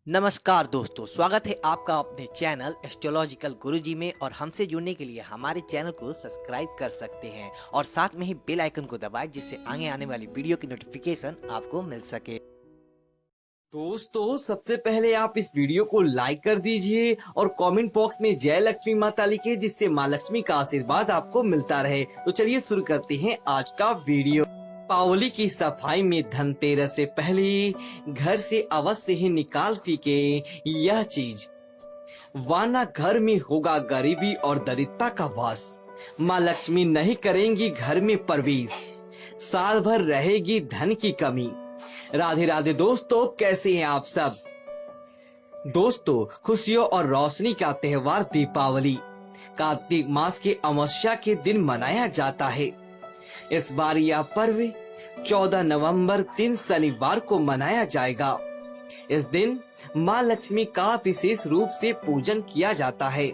नमस्कार दोस्तों, स्वागत है आपका अपने चैनल एस्ट्रोलॉजिकल गुरुजी में। और हमसे जुड़ने के लिए हमारे चैनल को सब्सक्राइब कर सकते हैं और साथ में ही बेल आइकन को दबाएं, जिससे आगे आने वाली वीडियो की नोटिफिकेशन आपको मिल सके। दोस्तों, सबसे पहले आप इस वीडियो को लाइक कर दीजिए और कमेंट बॉक्स में जय लक्ष्मी माता लिखिए, जिससे माँ लक्ष्मी का आशीर्वाद आपको मिलता रहे। तो चलिए शुरू करते हैं आज का वीडियो। दीपावली की सफाई में धनतेरस से पहले घर से अवश्य ही निकाल फेंके यह चीज, वरना घर में होगा गरीबी और दरिद्रता का वास। माँ लक्ष्मी नहीं करेंगी घर में प्रवेश, साल भर रहेगी धन की कमी। राधे राधे दोस्तों, कैसे हैं आप सब। दोस्तों, खुशियों और रोशनी का त्योहार दीपावली कार्तिक मास के अमावस्या के दिन मनाया जाता है। इस बार यह पर्व 14 नवंबर दिन शनिवार को मनाया जाएगा। इस दिन माँ लक्ष्मी का विशेष रूप से पूजन किया जाता है।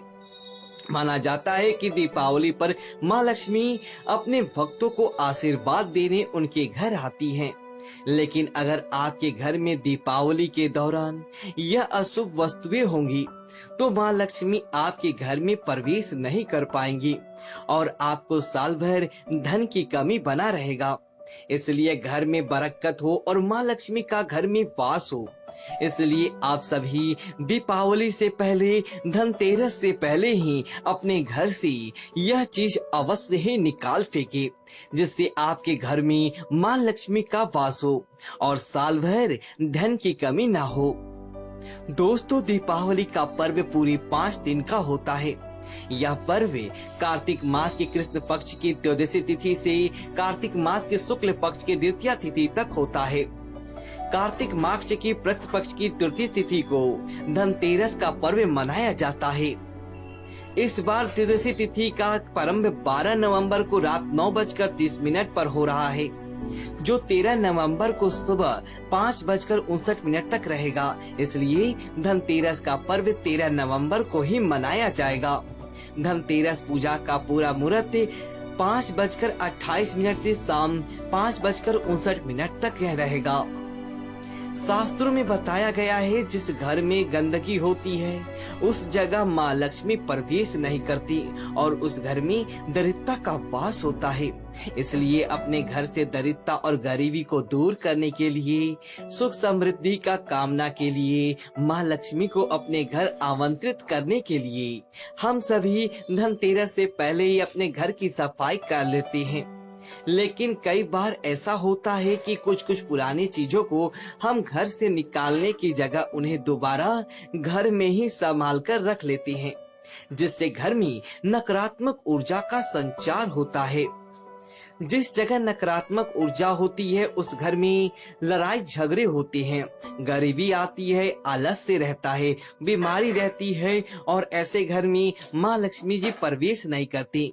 माना जाता है कि दीपावली पर माँ लक्ष्मी अपने भक्तों को आशीर्वाद देने उनके घर आती हैं। लेकिन अगर आपके घर में दीपावली के दौरान यह अशुभ वस्तुएं होंगी तो माँ लक्ष्मी आपके घर में प्रवेश नहीं कर पाएंगी और आपको साल भर धन की कमी बना रहेगा। इसलिए घर में बरकत हो और माँ लक्ष्मी का घर में वास हो, इसलिए आप सभी दीपावली से पहले, धनतेरस से पहले ही अपने घर से यह चीज अवश्य ही निकाल फेंके, जिससे आपके घर में माँ लक्ष्मी का वास हो और साल भर धन की कमी ना हो। दोस्तों, दीपावली का पर्व पूरी 5 दिन का होता है। यह पर्व कार्तिक मास के कृष्ण पक्ष की त्रयोदशी तिथि से कार्तिक मास के शुक्ल पक्ष की द्वितीय तिथि तक होता है। कार्तिक मास की कृष्ण पक्ष की तृतीय तिथि को धनतेरस का पर्व मनाया जाता है। इस बार त्रयोदशी तिथि का प्रारंभ 12 नवंबर को रात 9:30 पर हो रहा है, जो 13 नवंबर को सुबह 5:59 तक रहेगा। इसलिए धनतेरस का पर्व 13 नवंबर को ही मनाया जाएगा। धनतेरस पूजा का पूरा मुहूर्त 5:28 से शाम 5:59 तक रहेगा। शास्त्रों में बताया गया है, जिस घर में गंदगी होती है उस जगह माँ लक्ष्मी प्रवेश नहीं करती और उस घर में दरिद्रता का वास होता है। इसलिए अपने घर से दरिद्रता और गरीबी को दूर करने के लिए, सुख समृद्धि का कामना के लिए, माँ लक्ष्मी को अपने घर आमंत्रित करने के लिए हम सभी धनतेरस से पहले ही अपने घर की सफाई कर लेते हैं। लेकिन कई बार ऐसा होता है कि कुछ पुरानी चीजों को हम घर से निकालने की जगह उन्हें दोबारा घर में ही संभाल कर रख लेते हैं, जिससे घर में नकारात्मक ऊर्जा का संचार होता है। जिस जगह नकारात्मक ऊर्जा होती है उस घर में लड़ाई झगड़े होते हैं, गरीबी आती है, आलस्य रहता है, बीमारी रहती है और ऐसे घर में माँ लक्ष्मी जी प्रवेश नहीं करती।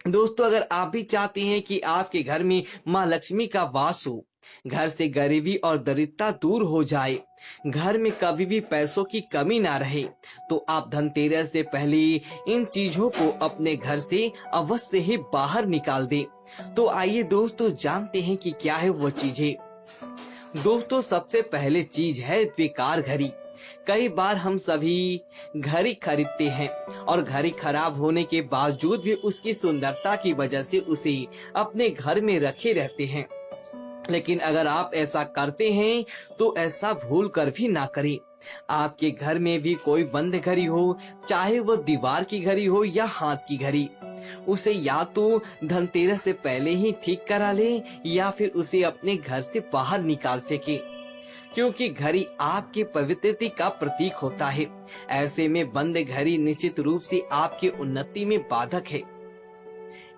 दोस्तों, अगर आप भी चाहते हैं कि आपके घर में माँ लक्ष्मी का वास हो, घर से गरीबी और दरिद्रता दूर हो जाए, घर में कभी भी पैसों की कमी ना रहे, तो आप धनतेरस से पहले इन चीजों को अपने घर से अवश्य ही बाहर निकाल दें। तो आइए दोस्तों, जानते हैं कि क्या है वो चीजें। दोस्तों, सबसे पहले चीज है बेकार घड़ी। कई बार हम सभी घड़ी खरीदते हैं और घड़ी खराब होने के बावजूद भी उसकी सुंदरता की वजह से उसे अपने घर में रखे रहते हैं। लेकिन अगर आप ऐसा करते हैं तो ऐसा भूल कर भी ना करें। आपके घर में भी कोई बंद घड़ी हो, चाहे वो दीवार की घड़ी हो या हाथ की घड़ी, उसे या तो धनतेरस से पहले ही ठीक करा ले या फिर उसे अपने घर से बाहर निकाल फेंके, क्योंकि घड़ी आपकी पवित्रता का प्रतीक होता है। ऐसे में बंद घड़ी निश्चित रूप से आपकी उन्नति में बाधक है।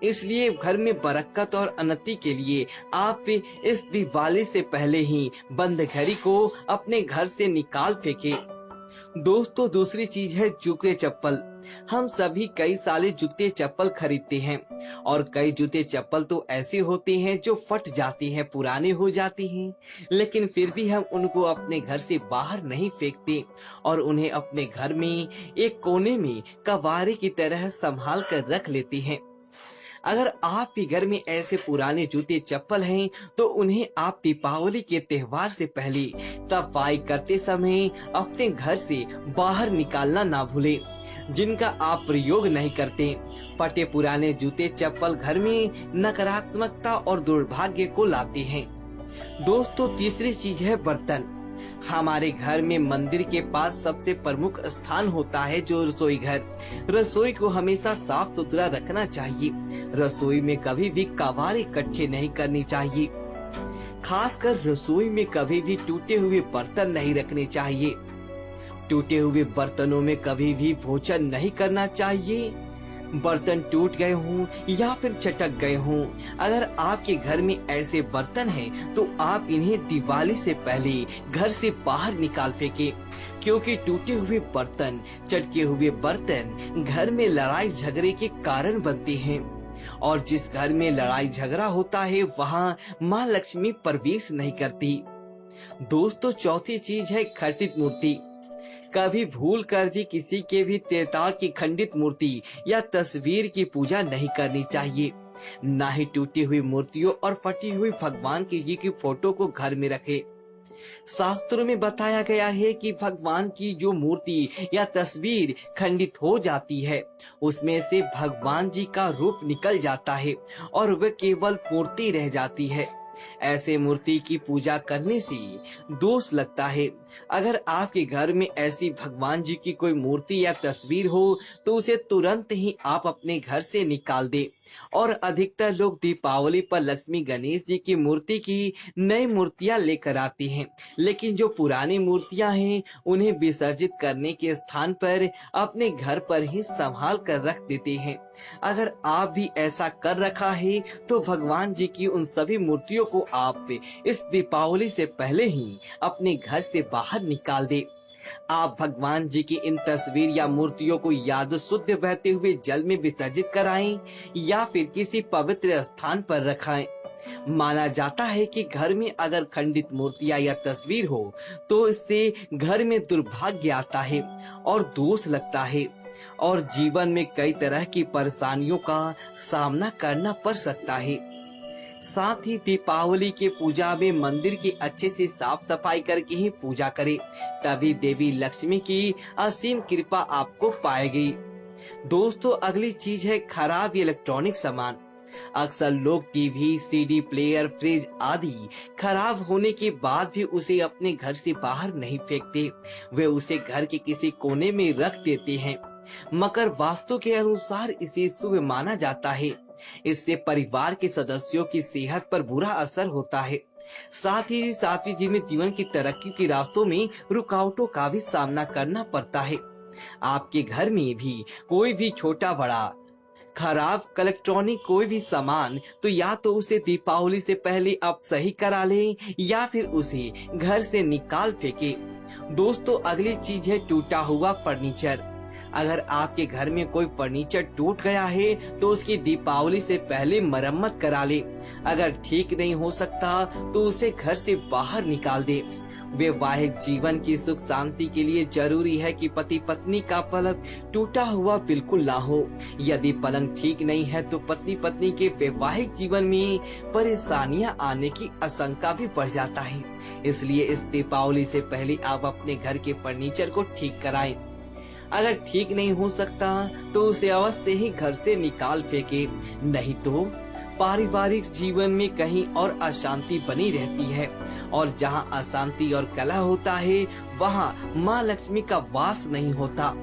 इसलिए घर में बरकत और उन्नति के लिए आप इस दिवाली से पहले ही बंद घड़ी को अपने घर से निकाल फेंके। दोस्तों, दूसरी चीज है जूते चप्पल। हम सभी कई सारे जूते चप्पल खरीदते हैं और कई जूते चप्पल तो ऐसे होते हैं जो फट जाते हैं, पुराने हो जाते हैं, लेकिन फिर भी हम उनको अपने घर से बाहर नहीं फेंकते और उन्हें अपने घर में एक कोने में कबाड़े की तरह संभाल कर रख लेते हैं। अगर आपके घर में ऐसे पुराने जूते चप्पल हैं तो उन्हें आप दीपावली के त्योहार से पहले सफाई करते समय अपने घर से बाहर निकालना ना भूलें, जिनका आप प्रयोग नहीं करते। फटे पुराने जूते चप्पल घर में नकारात्मकता और दुर्भाग्य को लाते हैं। दोस्तों, तीसरी चीज है बर्तन। हमारे घर में मंदिर के पास सबसे प्रमुख स्थान होता है जो रसोई घर। रसोई को हमेशा साफ सुथरा रखना चाहिए। रसोई में कभी भी कबाड़ इकट्ठे नहीं करनी चाहिए। खासकर रसोई में कभी भी टूटे हुए बर्तन नहीं रखने चाहिए। टूटे हुए बर्तनों में कभी भी भोजन नहीं करना चाहिए। बर्तन टूट गए हों या फिर चटक गए हों, अगर आपके घर में ऐसे बर्तन हैं तो आप इन्हें दिवाली से पहले घर से बाहर निकाल फेंकें, क्योंकि टूटे हुए बर्तन, चटके हुए बर्तन घर में लड़ाई झगड़े के कारण बनते हैं, और जिस घर में लड़ाई झगड़ा होता है वहाँ माँ लक्ष्मी प्रवेश नहीं करती। दोस्तों, चौथी चीज है खंडित मूर्ति। कभी भूल कर भी किसी के भी देवता की खंडित मूर्ति या तस्वीर की पूजा नहीं करनी चाहिए। ना ही टूटी हुई मूर्तियों और फटी हुई भगवान जी की फोटो को घर में रखें। शास्त्रों में बताया गया है कि भगवान की जो मूर्ति या तस्वीर खंडित हो जाती है, उसमें से भगवान जी का रूप निकल जाता है और वह केवल मूर्ति रह जाती है। ऐसे मूर्ति की पूजा करने से दोष लगता है। अगर आपके घर में ऐसी भगवान जी की कोई मूर्ति या तस्वीर हो तो उसे तुरंत ही आप अपने घर से निकाल दें। और अधिकतर लोग दीपावली पर लक्ष्मी गणेश जी की मूर्ति की नई मूर्तियां लेकर आते हैं, लेकिन जो पुरानी मूर्तियां हैं उन्हें विसर्जित करने के स्थान पर अपने घर पर ही संभाल कर रख देते हैं। अगर आप भी ऐसा कर रखा है तो भगवान जी की उन सभी मूर्तियों को आप इस दीपावली से पहले ही अपने घर से बाहर निकाल दे। आप भगवान जी की इन तस्वीर या मूर्तियों को या तो शुद्ध बहते हुए जल में विसर्जित कराएं या फिर किसी पवित्र स्थान पर रखाएं। माना जाता है कि घर में अगर खंडित मूर्तियां या तस्वीर हो तो इससे घर में दुर्भाग्य आता है और दोष लगता है और जीवन में कई तरह की परेशानियों का सामना करना पड़ सकता है। साथ ही दीपावली के पूजा में मंदिर की अच्छे से साफ सफाई करके ही पूजा करें, तभी देवी लक्ष्मी की असीम कृपा आपको पाएगी। दोस्तों, अगली चीज है खराब इलेक्ट्रॉनिक सामान। अक्सर लोग टीवी, सीडी प्लेयर, फ्रिज आदि खराब होने के बाद भी उसे अपने घर से बाहर नहीं फेंकते, वे उसे घर के किसी कोने में रख देते हैं। मकर वास्तु के अनुसार इसे शुभ माना जाता है। इससे परिवार के सदस्यों की सेहत पर बुरा असर होता है। साथ ही जीवन की तरक्की के रास्तों में रुकावटों का भी सामना करना पड़ता है। आपके घर में भी कोई भी छोटा बड़ा खराब इलेक्ट्रॉनिक कोई भी सामान तो या तो उसे दीपावली से पहले आप सही करा लें या फिर उसे घर से निकाल फेंके। दोस्तों, अगली चीज है टूटा हुआ फर्नीचर। अगर आपके घर में कोई फर्नीचर टूट गया है तो उसकी दीपावली से पहले मरम्मत करा ले। अगर ठीक नहीं हो सकता तो उसे घर से बाहर निकाल दे। वैवाहिक जीवन की सुख शांति के लिए जरूरी है कि पति पत्नी का पलंग टूटा हुआ बिल्कुल ना हो। यदि पलंग ठीक नहीं है तो पति पत्नी के वैवाहिक जीवन में परेशानियां आने की आशंका भी बढ़ जाता है। इसलिए इस दीपावली से पहले आप अपने घर के फर्नीचर को ठीक कराएं। अगर ठीक नहीं हो सकता तो उसे अवश्य ही घर से निकाल फेंके, नहीं तो पारिवारिक जीवन में कहीं और अशांति बनी रहती है, और जहां अशांति और कलह होता है वहां माँ लक्ष्मी का वास नहीं होता।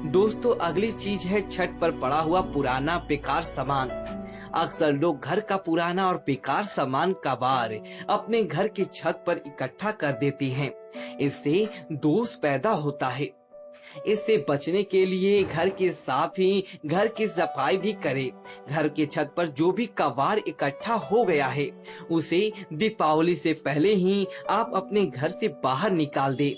दोस्तों, अगली चीज है छत पर पड़ा हुआ पुराना बेकार सामान। अक्सर लोग घर का पुराना और बेकार सामान कबाड़ अपने घर की छत पर इकट्ठा कर देते हैं। इससे दोष पैदा होता है। इससे बचने के लिए घर के साथ ही घर की सफाई भी करें। घर के छत पर जो भी कबाड़ इकट्ठा हो गया है उसे दीपावली से पहले ही आप अपने घर से बाहर निकाल दें।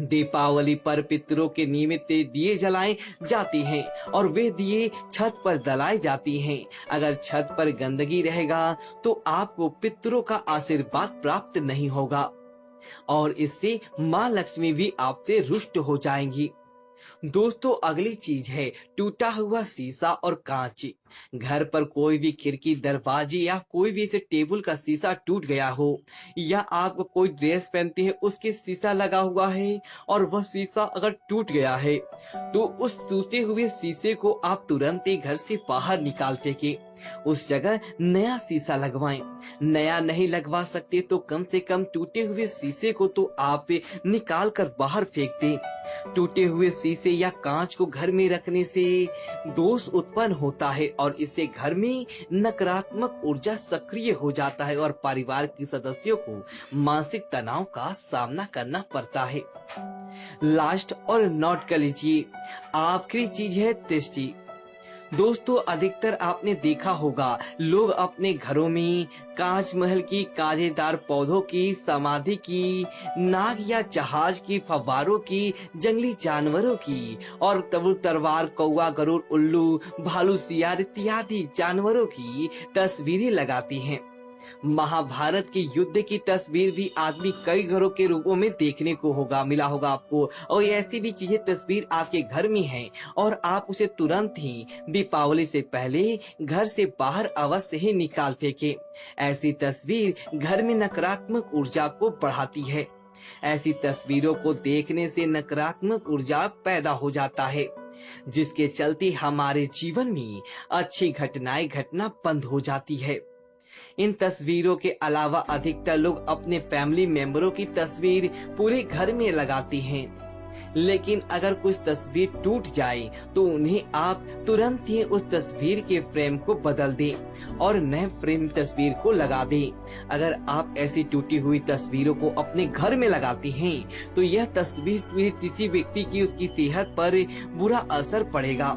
दीपावली पर पितरों के निमित्त दिए जलाए जाते हैं और वे दिए छत पर जलाए जाते हैं। अगर छत पर गंदगी रहेगा तो आपको पितरों का आशीर्वाद प्राप्त नहीं होगा और इससे माँ लक्ष्मी भी आपसे रुष्ट हो जाएंगी। दोस्तों अगली चीज है टूटा हुआ शीशा और कांच। घर पर कोई भी खिड़की, दरवाजे या कोई भी ऐसे टेबल का शीशा टूट गया हो, या आप कोई ड्रेस पहनते हैं उसके शीशा लगा हुआ है और वह शीशा अगर टूट गया है, तो उस टूटे हुए शीशे को आप तुरंत ही घर से बाहर निकाल फेंके, उस जगह नया शीशा लगवाएं। नया नहीं लगवा सकते तो कम से कम टूटे हुए शीशे को तो आप निकाल कर बाहर फेंक दें। टूटे हुए शीशे या कांच को घर में रखने से दोष उत्पन्न होता है और इससे घर में नकारात्मक ऊर्जा सक्रिय हो जाता है और परिवार के सदस्यों को मानसिक तनाव का सामना करना पड़ता है। लास्ट और नोट कर लीजिए, आखिरी चीज है दृष्टि। दोस्तों अधिकतर आपने देखा होगा लोग अपने घरों में कांच महल की, कांटेदार पौधों की, समाधि की, नाग या जहाज की, फव्वारों की, जंगली जानवरों की और तलवार, कौवा, गरुड़, उल्लू, भालू, सियार इत्यादि जानवरों की तस्वीरें लगाती हैं। महाभारत के युद्ध की तस्वीर भी आदमी कई घरों के रूपों में देखने को मिला होगा आपको, और ऐसी भी चीजें तस्वीर आपके घर में है और आप उसे तुरंत ही दीपावली से पहले घर से बाहर अवश्य ही निकाल फेंके। ऐसी तस्वीर घर में नकारात्मक ऊर्जा को बढ़ाती है। ऐसी तस्वीरों को देखने से नकारात्मक ऊर्जा पैदा हो जाता है, जिसके चलते हमारे जीवन में अच्छी घटनाएं घटना बंद हो जाती है। इन तस्वीरों के अलावा अधिकतर लोग अपने फैमिली मेंबरों की तस्वीर पूरे घर में लगाते हैं, लेकिन अगर कुछ तस्वीर टूट जाए तो उन्हें आप तुरंत ही उस तस्वीर के फ्रेम को बदल दें और नए फ्रेम तस्वीर को लगा दें। अगर आप ऐसी टूटी हुई तस्वीरों को अपने घर में लगाते हैं तो यह तस्वीर किसी व्यक्ति की उसकी सेहत पर बुरा असर पड़ेगा।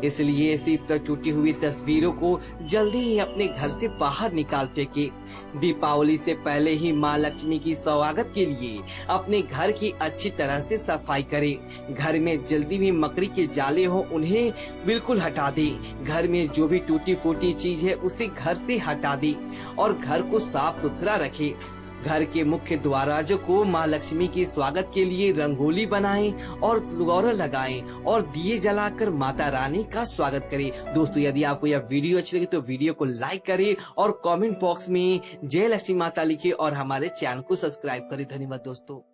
इसलिए ऐसी टूटी हुई तस्वीरों को जल्दी ही अपने घर से बाहर निकाल फेंके। दीपावली से पहले ही माँ लक्ष्मी की स्वागत के लिए अपने घर की अच्छी तरह से सफाई करें। घर में जल्दी भी मकड़ी के जाले हो उन्हें बिल्कुल हटा दें। घर में जो भी टूटी फूटी चीज है उसे घर से हटा दें और घर को साफ सुथरा रखें। घर के मुख्य द्वाराजों को माँ लक्ष्मी के स्वागत के लिए रंगोली बनाएं और गौर लगाएं और दिए जलाकर माता रानी का स्वागत करें। दोस्तों यदि आपको यह वीडियो अच्छी लगी तो वीडियो को लाइक करें और कमेंट बॉक्स में जय लक्ष्मी माता लिखें और हमारे चैनल को सब्सक्राइब करें। धन्यवाद दोस्तों।